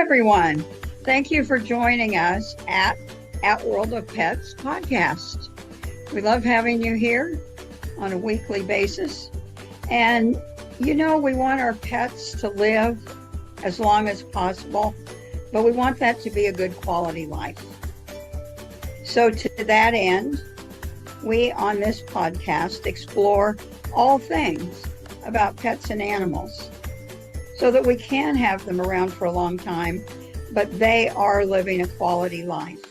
everyone. Thank you for joining us at World of Pets podcast. We love having you here on a weekly basis. And we want our pets to live as long as possible, but we want that to be a good quality life. So to that end, we on this podcast explore all things about pets and animals so that we can have them around for a long time, but they are living a quality life.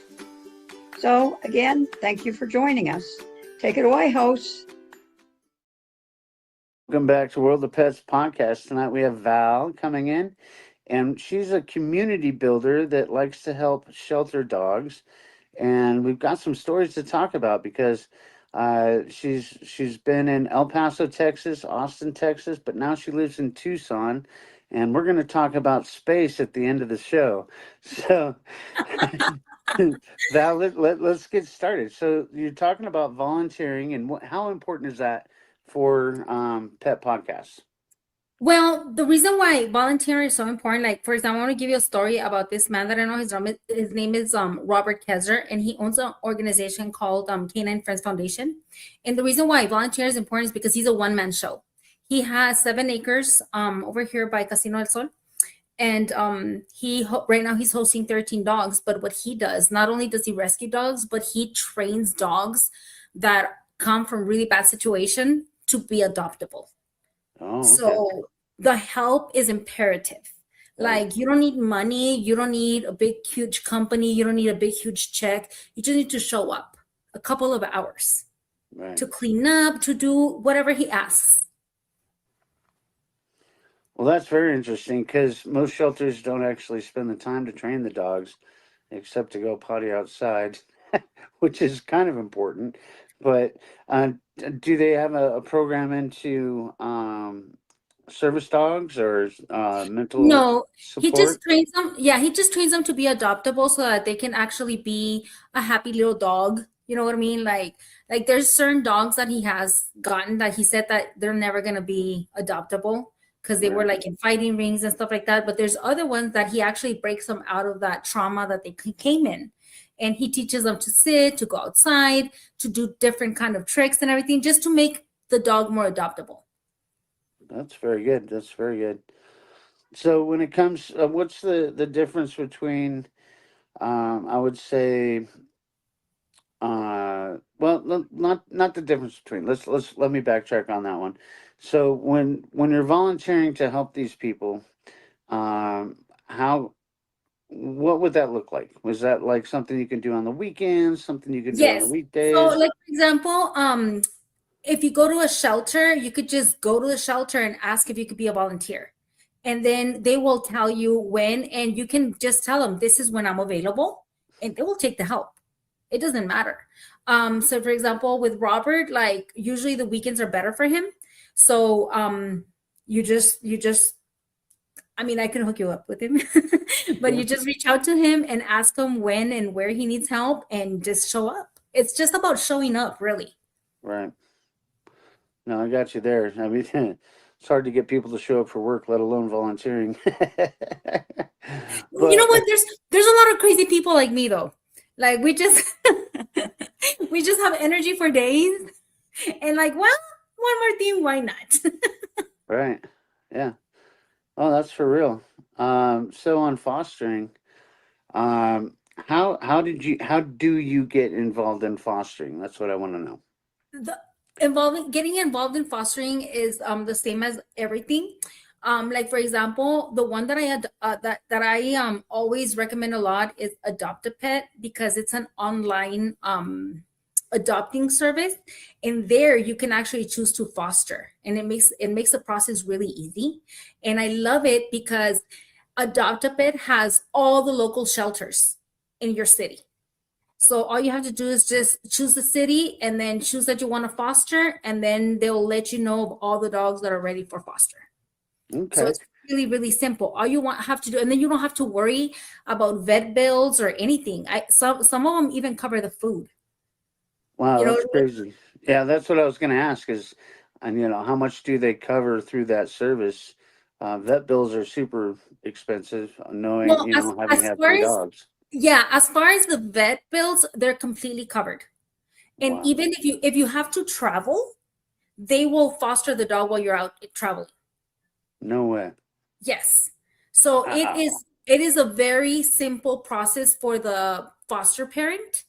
So again, thank you for joining us. Take it away, hosts. Welcome back to World of Pets podcast. Tonight we have Val coming in, and she's a community builder that likes to help shelter dogs. And we've got some stories to talk about because she's been in El Paso, Texas, Austin, Texas, but now she lives in Tucson. And we're going to talk about space at the end of the show. So, Val, let's get started. So, you're talking about volunteering, and how important is that for pet podcasts? Well, the reason why volunteering is so important, like for example, I want to give you a story about this man that I know. His name is Robert Kessler, and he owns an organization called Canine Friends Foundation. And the reason why volunteering is important is because he's a one-man show. He has 7 acres over here by Casino del Sol. And right now he's hosting 13 dogs. But what he does, not only does he rescue dogs, but he trains dogs that come from really bad situation to be adoptable. Oh, okay. So the help is imperative. Like, you don't need money. You don't need a big, huge company. You don't need a big, huge check. You just need to show up a couple of hours to clean up, to do whatever he asks. Well, that's very interesting because most shelters don't actually spend the time to train the dogs except to go potty outside, which is kind of important. But do they have a program into service dogs or mental No, support? he just trains them. Yeah, he just trains them to be adoptable so that they can actually be a happy little dog. You know what I mean? Like there's certain dogs that he has gotten that he said that they're never going to be adoptable because they were like in fighting rings and stuff like that. But there's other ones that he actually breaks them out of that trauma that they came in. And he teaches them to sit, to go outside, to do different kind of tricks and everything, just to make the dog more adoptable. That's very good. That's very good. So when it comes, what's the difference between, I would say, well, not the difference between. Let me backtrack on that one. So when you're volunteering to help these people, what would that look like? Was that like something you can do on the weekends, something you could do on the weekdays? So like for example, if you go to a shelter, you could just go to the shelter and ask if you could be a volunteer. And then they will tell you when, and you can just tell them, this is when I'm available, and they will take the help. It doesn't matter. So for example, with Robert, like usually the weekends are better for him. So you just I mean, I can hook you up with him, but you just reach out to him and ask him when and where he needs help and just show up. It's just about showing up, really. Right. No, I got you there. I mean, it's hard to get people to show up for work, let alone volunteering. You know what? There's a lot of crazy people like me though. Like we just we just have energy for days, and like, well, one more thing, why not? Right. Yeah. Oh, that's for real. So on fostering, how do you get involved in fostering? That's what I want to know. Getting involved in fostering is the same as everything. Like for example, the one that I had that I always recommend a lot is Adopt a Pet, because it's an online adopting service, and there you can actually choose to foster, and it makes the process really easy. And I love it because Adopt a Pet has all the local shelters in your city. So all you have to do is just choose the city and then choose that you want to foster, and then they'll let you know of all the dogs that are ready for foster. Okay. So it's really, really simple. All you have to do, and then you don't have to worry about vet bills or anything. Some of them even cover the food. Wow, that's crazy. Yeah, that's what I was going to ask is, and how much do they cover through that service? Vet bills are super expensive, knowing, Well, having as had far three as dogs. yeah, as far as the vet bills, they're completely covered. And Wow. even if you have to travel, they will foster the dog while you're out traveling. No way. Yes. So Wow. it is a very simple process for the foster parent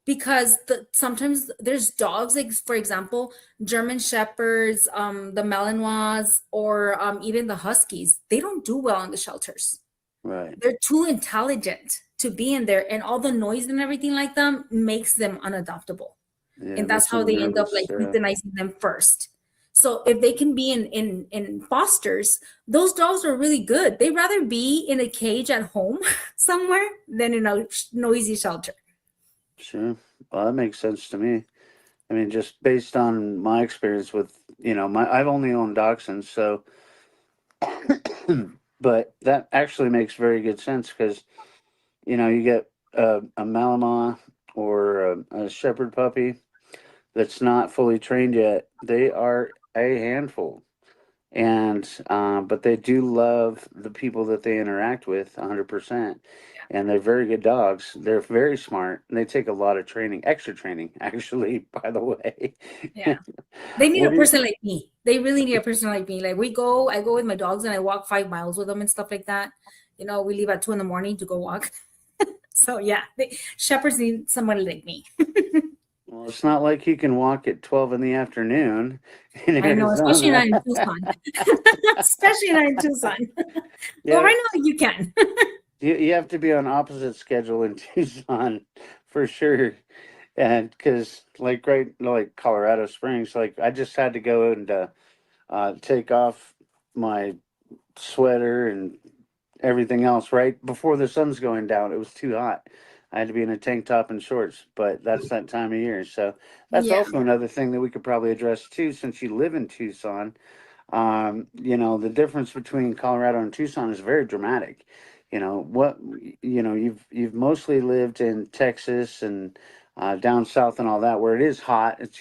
because sometimes there's dogs, like for example, German shepherds, the Malinois, or even the huskies. They don't do well in the shelters. Right. They're too intelligent to be in there, and all the noise and everything like them makes them unadoptable, Yeah, and it that's makes how them they end up like nervous. euthanizing them first. So if they can be in fosters, those dogs are really good. They'd rather be in a cage at home somewhere than in a noisy shelter. Sure. Well, that makes sense to me. I mean, just based on my experience with, I've only owned dachshunds, so, but that actually makes very good sense because, you get a Malinois or a shepherd puppy that's not fully trained yet. They are a handful. And but they do love the people that they interact with 100%, and they're very good dogs. They're very smart, and they take a lot of training, extra training actually, by the way. Yeah. They need What a do you person like me. They really need a person like me. Like I go with my dogs and I walk 5 miles with them and stuff like that. We leave at 2 in the morning to go walk. So yeah, shepherds need somebody like me. Well, it's not like you can walk at 12 in the afternoon in I know, especially not Arizona. in Tucson. Especially not in Tucson. Well, Yeah, right now you can. you have to be on opposite schedule in Tucson for sure. And because like Colorado Springs, like I just had to go and take off my sweater and everything else right before the sun's going down. It was too hot. I had to be in a tank top and shorts, but that's that time of year. So that's Yeah. also another thing that we could probably address too, since you live in Tucson. The difference between Colorado and Tucson is very dramatic. You've mostly lived in Texas and down south and all that, where it is hot. It's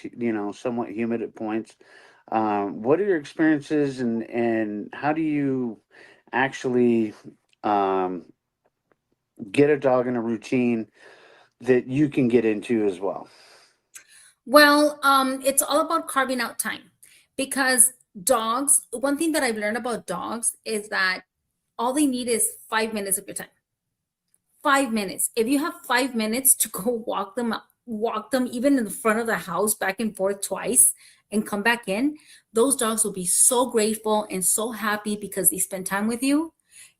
somewhat humid at points. What are your experiences, and how do you actually um, get a dog in a routine that you can get into as well? Well, it's all about carving out time because dogs, one thing that I've learned about dogs is that all they need is 5 minutes of your time. 5 minutes. If you have 5 minutes to go walk them even in the front of the house back and forth twice and come back in, those dogs will be so grateful and so happy because they spent time with you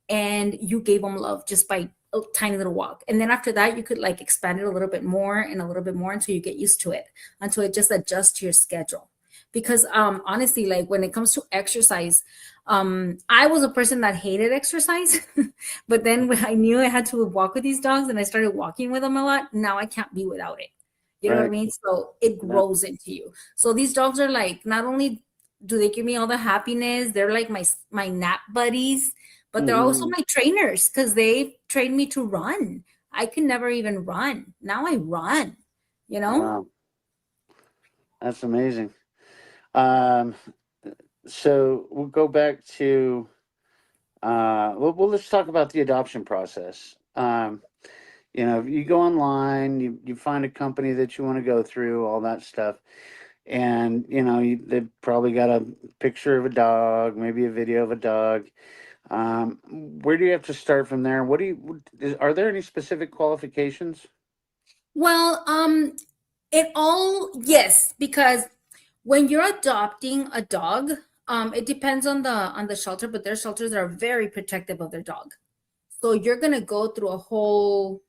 and you gave them love just by a tiny little walk. And then after that, you could like expand it a little bit more and a little bit more until you get used to it, until it just adjusts to your schedule. Because honestly, like when it comes to exercise, I was a person that hated exercise, but then when I knew I had to walk with these dogs and I started walking with them a lot, now I can't be without it. You know what I Right. mean? So it Yeah. grows into you. So these dogs are like, not only do they give me all the happiness, they're like my nap buddies, but they're also Hmm. my trainers because they trained me to run. I could never even run. Now I run, you know? Wow, that's amazing. Um, so we'll go back to let's talk about the adoption process. You go online, you find a company that you want to go through, all that stuff, and they've probably got a picture of a dog, maybe a video of a dog. Where do you have to start from there? Are there any specific qualifications? Well, yes, because when you're adopting a dog, it depends on the shelter, but their shelters are very protective of their dog. So you're gonna go through a whole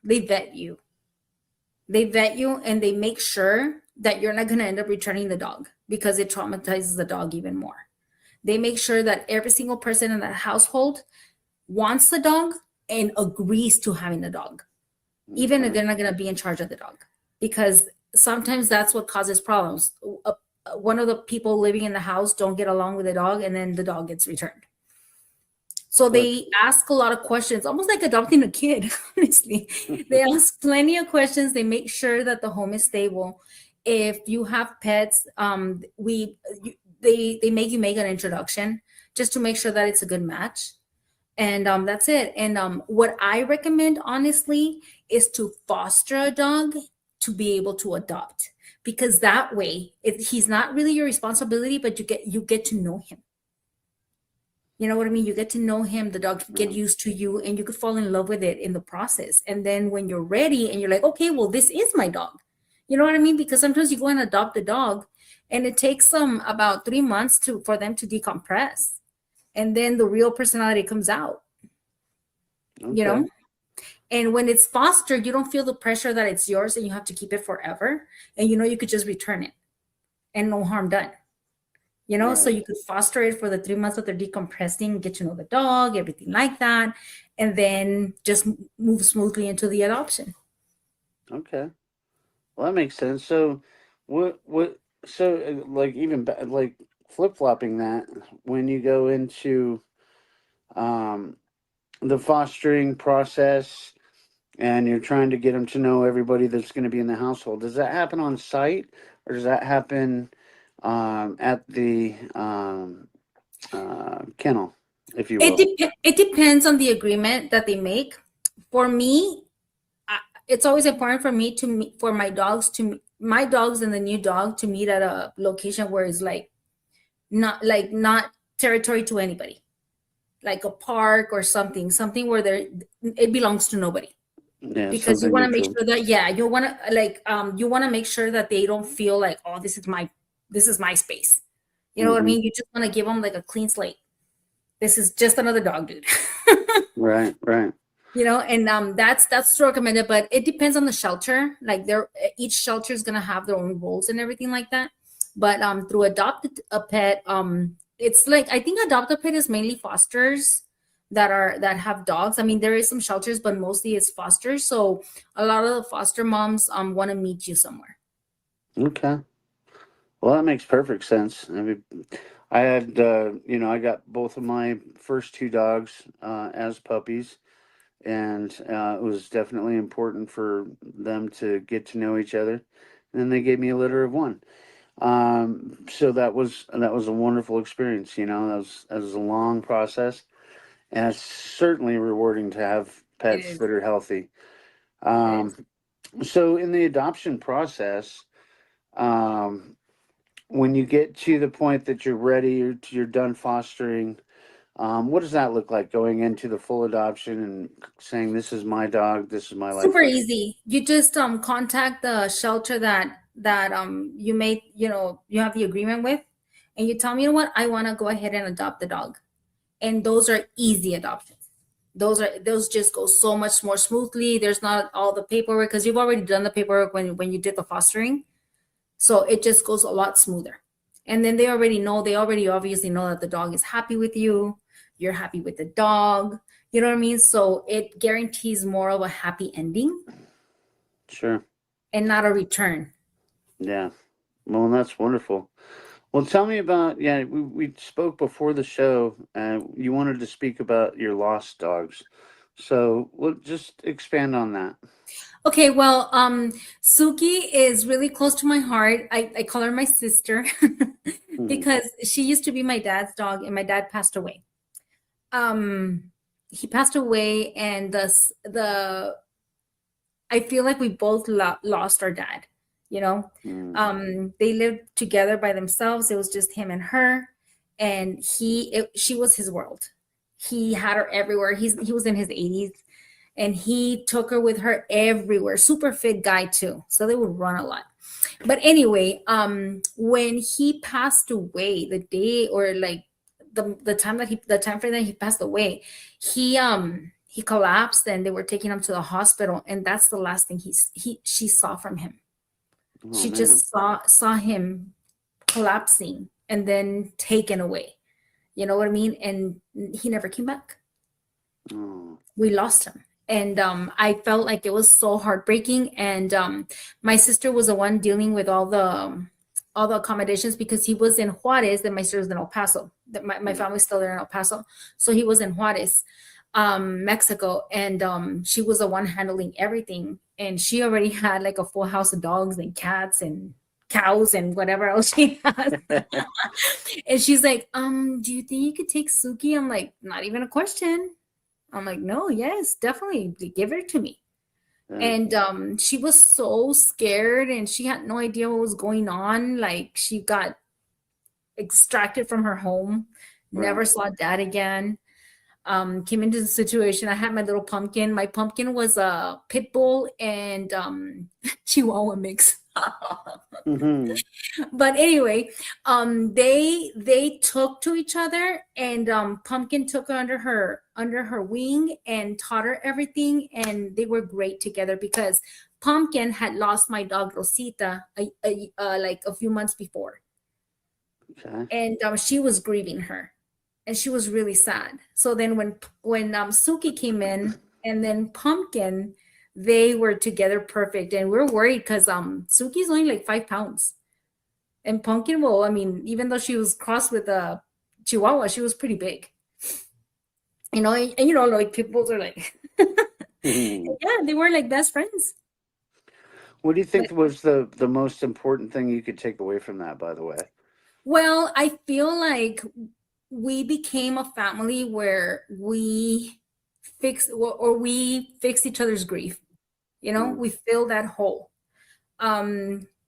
they vet you. They vet you and they make sure that you're not gonna end up returning the dog because it traumatizes the dog even more. They make sure that every single person in that household wants the dog and agrees to having the dog, even if Okay. they're not going to be in charge of the dog, because sometimes that's what causes problems. One of the people living in the house don't get along with the dog, and then the dog gets returned. So So they ask a lot of questions, almost like adopting a kid. Honestly, they ask plenty of questions. They make sure that the home is stable. If you have pets, they make you make an introduction just to make sure that it's a good match. And that's it. And what I recommend, honestly, is to foster a dog to be able to adopt, because that way he's not really your responsibility, but you get to know him. You know what I mean? You get to know him, the dog get used to you, and you could fall in love with it in the process. And then when you're ready and you're like, okay, well, this is my dog. You know what I mean? Because sometimes you go and adopt a dog and it takes them about 3 months for them to decompress. And then the real personality comes out, you know? And when it's fostered, you don't feel the pressure that it's yours and you have to keep it forever. And you could just return it and no harm done. Right. So you could foster it for the 3 months that they're decompressing, get to know the dog, everything like that, and then just move smoothly into the adoption. Okay. Well, that makes sense. So, like, even like flip-flopping that, when you go into the fostering process and you're trying to get them to know everybody that's going to be in the household, does that happen on site or does that happen at the kennel, if you will? It depends on the agreement that they make. For me, it's always important for me to meet, for my dogs and the new dog to meet at a location where it's not territory to anybody, like a park or something where it belongs to nobody. Yeah, because you want to make sure that you want to you want to make sure that they don't feel like, oh, this is my space. You know what I mean? You just want to give them like a clean slate. This is just another dog, dude. Right. And that's recommended, but it depends on the shelter. Like each shelter is gonna have their own rules and everything like that. But through adopted a pet, it's like, I think adopt a pet is mainly fosters that have dogs. I mean, there is some shelters, but mostly it's fosters. So a lot of the foster moms want to meet you somewhere. Okay. Well, that makes perfect sense. I mean, I had, I got both of my first two dogs as puppies, and it was definitely important for them to get to know each other. And then they gave me a litter of one. So that was a wonderful experience. That was a long process, and it's certainly rewarding to have pets that are healthy. So in the adoption process, when you get to the point that you're ready, you're done fostering, what does that look like, going into the full adoption and saying, this is my dog, this is my life? Super easy. You just contact the shelter that you made, you have the agreement with, and you tell me, you know what, I want to go ahead and adopt the dog. And those are easy adoptions. Those just go so much more smoothly. There's not all the paperwork, because you've already done the paperwork when you did the fostering. So it just goes a lot smoother. And then they already obviously know that the dog is happy with you. You're happy with the dog. You know what I mean? So it guarantees more of a happy ending. Sure. And not a return. Yeah. Well, that's wonderful. Well, tell me about, we spoke before the show, and you wanted to speak about your lost dogs. So we'll just expand on that. Okay, well, Suki is really close to my heart. I call her my sister because she used to be my dad's dog, and my dad passed away. He passed away, and I feel like we both lost our dad. They lived together by themselves. It was just him and her, and she was his world. He had her everywhere. He was in his 80s, and he took her with her everywhere. Super fit guy too, so they would run a lot. But anyway, when he passed away, the day, or like the time frame that he passed away, he collapsed, and they were taking him to the hospital, and that's the last thing she saw from him. She just saw him collapsing and then taken away. You know what I mean? And he never came back. We lost him. And I felt like it was so heartbreaking. And my sister was the one dealing with all the accommodations, because he was in Juarez and my sister was in El Paso. My family's still there in El Paso. So he was in Juarez, Mexico. And she was the one handling everything. And she already had like a full house of dogs and cats and cows and whatever else she has. And she's like, do you think you could take Suki? I'm like, not even a question. I'm like, no, yes, definitely give her to me. And she was so scared and she had no idea what was going on. Like she got extracted from her home, never saw dad again. Came into the situation. I had my little pumpkin. My pumpkin was a pit bull and Chihuahua mix. Mhm. But anyway, they took to each other, and Pumpkin took her under her wing and taught her everything, and they were great together because Pumpkin had lost my dog Rosita like a few months before, Okay. and she was grieving her, and she was really sad. So then when Suki came in, and then Pumpkin, they were together perfect, and we're worried because Suki's only like 5 pounds. And Pumpkin, well, I mean, even though she was crossed with a Chihuahua, she was pretty big. And you know, like people are like, Mhm. yeah, they were like best friends. What do you But think was the most important thing you could take away from that, by the way? well, I feel like we became a family where we we fixed each other's grief. You know, Mm. we filled that hole.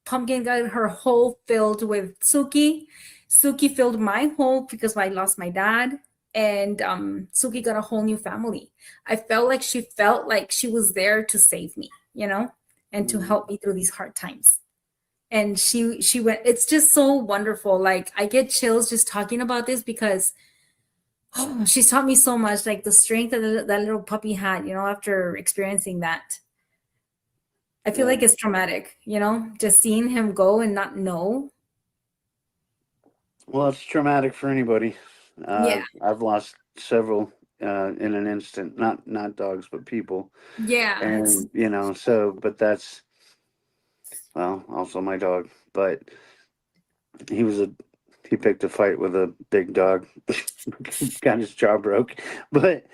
Pumpkin got her hole filled with Suki. Suki filled my hole because I lost my dad. And Suki got a whole new family. I felt like she was there to save me, you know, and to Mm. help me through these hard times. And she went, it's just so wonderful. Like I get chills just talking about this because oh, she's taught me so much, like the strength that that little puppy had, you know, after experiencing that. I feel Yeah. like it's traumatic, you know, just seeing him go and not know. Well, it's traumatic for anybody. Yeah, I've lost several in an instant. Not dogs, but people. yeah, it's And you know, so but that's well, also my dog. But he was a he picked a fight with a big dog, got his jaw broke. But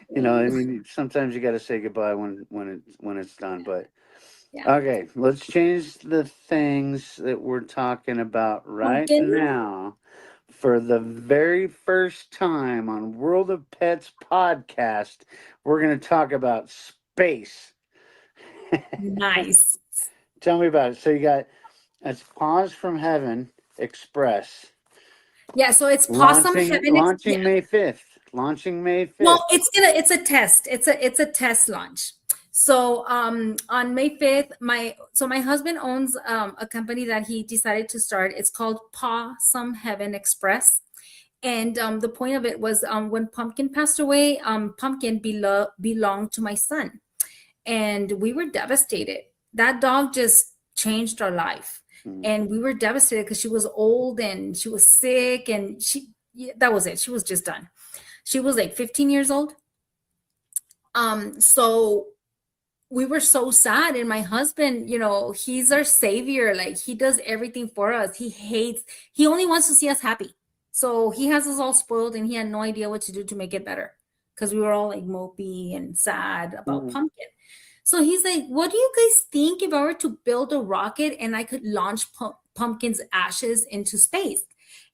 you know, I mean, sometimes you got to say goodbye when it's done. But yeah. okay, let's change the things that we're talking about right Pumpkin. now. For the very first time on World of Pets podcast, we're going to talk about space. Nice. Tell me about it. So you got it's Paws from Heaven Express Yeah, so it's Possum Heaven. Yeah. launching May 5th. Launching May Well, 5th. it's a test. It's a test launch. So on May 5th, my husband owns a company that he decided to start. It's called Possum Heaven Express. And the point of it was when Pumpkin passed away, Pumpkin belonged to my son. And we were devastated. That dog just changed our life. Mm. And we were devastated because she was old and she was sick and yeah, that was it. She was just done. She was like 15 years old. So we were so sad. And my husband, you know, he's our savior. Like he does everything for us. He only wants to see us happy. So he has us all spoiled and he had no idea what to do to make it better because we were all like mopey and sad about Mm. Pumpkin. So he's like, what do you guys think if I were to build a rocket and I could launch Pumpkin's ashes into space?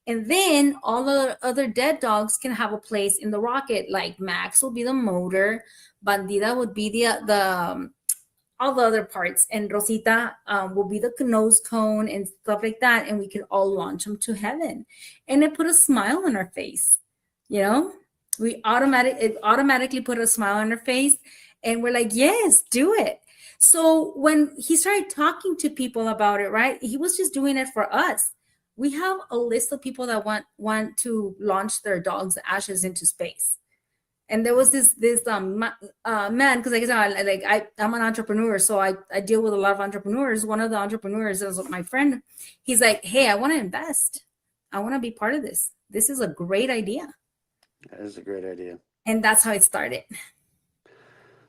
And then all the other dead dogs can have a place in the rocket. Like Max will be the motor, Bandida would be the all the other parts, and Rosita will be the nose cone and stuff like that. And we could all launch them to heaven. And it put a smile on our face, you know? It automatically put a smile on her face. And we're like, yes, do it. So when he started talking to people about it, right? He was just doing it for us. We have a list of people that want to launch their dog's ashes into space. And there was this man, because like I said, I'm an entrepreneur, so I deal with a lot of entrepreneurs. One of the entrepreneurs is my friend. He's like, hey, I want to invest. I want to be part of this. This is a great idea. That is a great idea. And that's how it started.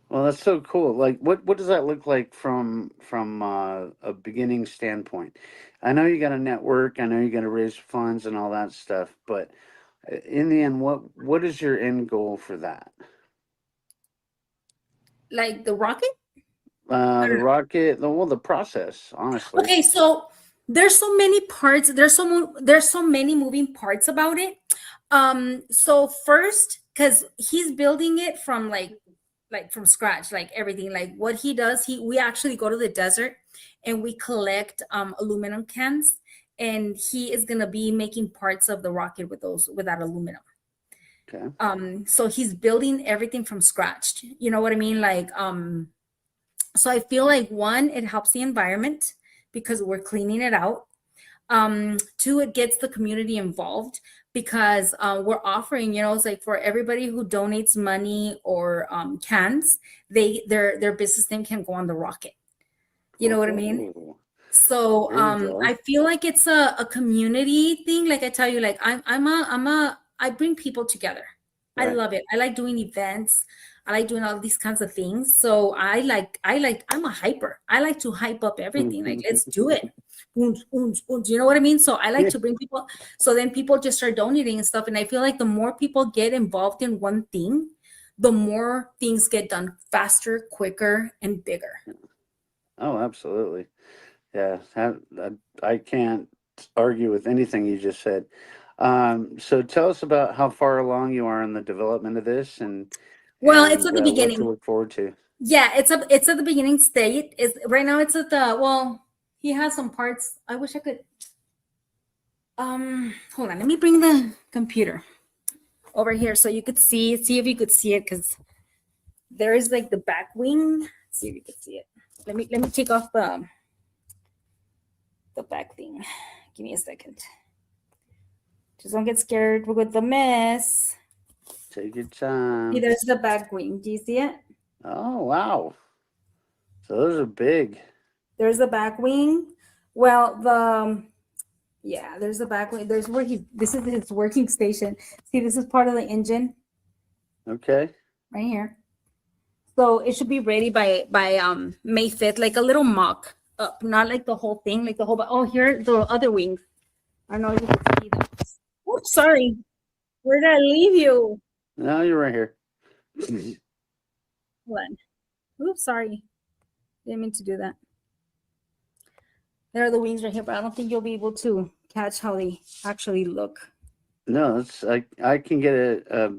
Well, that's so cool. Like, what does that look like from a beginning standpoint? I know you got to network. I know you got to raise funds and all that stuff. But in the end, what is your end goal for that? Like the rocket? The rocket, the process, honestly. Okay, so there's so many parts. There's so many moving parts about it. So first, because he's building it from like from scratch, like everything. Like what he does, we actually go to the desert and we collect aluminum cans, and he is gonna be making parts of the rocket with that aluminum. Okay. So he's building everything from scratch. You know what I mean? Like so I feel like one, it helps the environment because we're cleaning it out. Two, it gets the community involved because we're offering, it's like for everybody who donates money or cans, their business name can go on the rocket. You know what I mean? Oh, So there you go. I feel like it's a community thing. Like I tell you, like I bring people together. I Right. love it. I like doing events. I like doing all these kinds of things. So I'm a hyper. I like to hype up everything. Like, let's do it. Oons, oons, oons. You know what I mean? So I like to bring people. So then people just start donating and stuff. And I feel like the more people get involved in one thing, the more things get done faster, quicker, and bigger. Oh, absolutely. Yeah, I can't argue with anything you just said. So tell us about how far along you are in the development of this, Well, it's at the what to beginning. look forward to. Yeah, it's at the beginning state. Is right now it's at the well, he has some parts. I wish I could hold on, let me bring the computer over here so you could see if you could see it, because there is like the back wing. Let's see if you could see it. Let me take off the back thing. Give me a second. Just don't get scared with the mess. Take your time. See, there's the back wing. Do you see it? Oh, wow. So those are big. There's the back wing. Well, there's the back wing. This is his working station. See, this is part of the engine Okay. right here. So it should be ready by May 5th, like a little mock up, not like the whole thing, like the whole. Oh, here are the other wings. I don't know if you can see them. Oops, sorry. Where did I leave you? No, you're right here. Hold on. Oops, sorry. Didn't mean to do that. There are the wings right here, but I don't think you'll be able to catch how they actually look. No, I can get a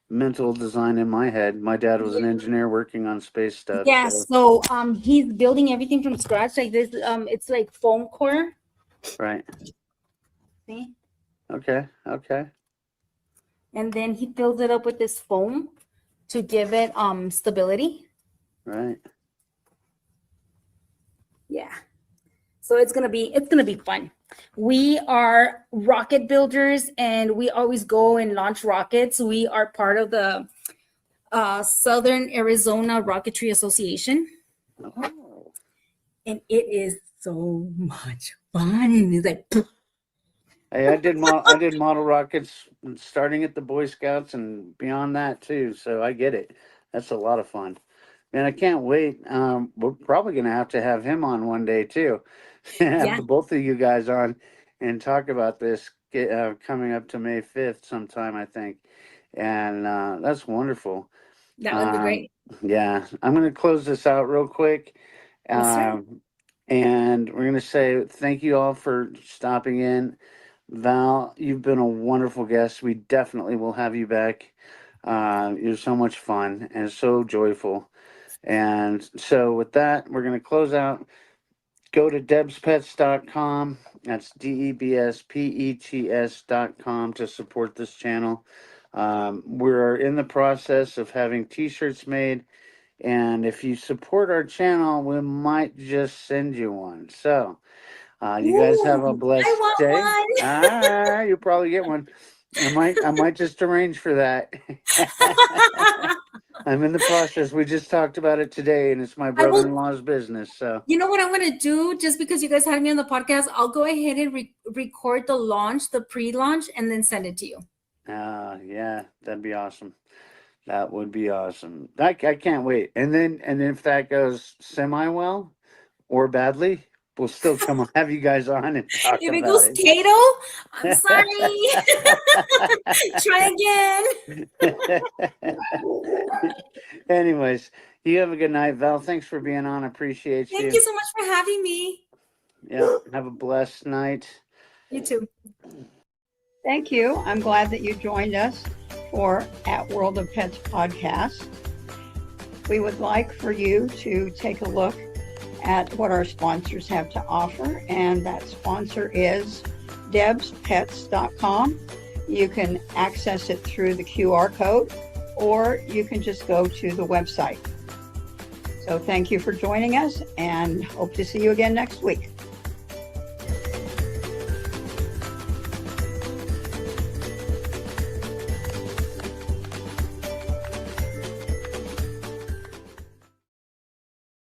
mental design in my head. My dad was an engineer working on space stuff. Yeah, So. so he's building everything from scratch. Like this, it's like foam core. Right. See? Okay. And then he fills it up with this foam to give it stability. Right. Yeah. So it's gonna be fun. We are rocket builders and we always go and launch rockets. We are part of the Southern Arizona Rocketry Association. Oh. And it is so much fun. It's like Hey, I did model rockets starting at the Boy Scouts and beyond that too. So I get it. That's a lot of fun. Man, I can't wait. We're probably gonna have him on one day too. Have yeah, the both of you guys on and talk about this coming up to May 5th sometime, I think. And that's wonderful. that would be Um, great. yeah, I'm gonna close this out real quick. Yes, sir. And we're gonna say thank you all for stopping in. Val, you've been a wonderful guest. We definitely will have you back. You're so much fun and so joyful. And so, with that, we're going to close out. Go to debspets.com. That's DEBSPETS.com to support this channel. We're in the process of having t shirts made. And if you support our channel, we might just send you one. So, you guys have a Ooh, blessed I want day. You'll probably get one. I might just arrange for that. one. I'm in the process. We just talked about it today, and it's my I will. brother-in-law's business. So You know what I'm gonna do? Just because you guys had me on the podcast, I'll go ahead and record the pre-launch, and then send it to you. yeah, that'd be awesome. That would be awesome. I can't wait. And then if that goes semi well or badly, we'll still come on, have you guys on and talk If it about goes it. Kato, I'm sorry. Try again. Anyways, You have a good night, Val. Thanks for being on. Appreciate you. Thank you so much for having me. Yeah. Have a blessed night. You too. Thank you. I'm glad that you joined us for At World of Pets podcast. We would like for you to take a look at what our sponsors have to offer, and that sponsor is debspets.com. You can access it through the QR code, or you can just go to the website. So thank you for joining us, and hope to see you again next week.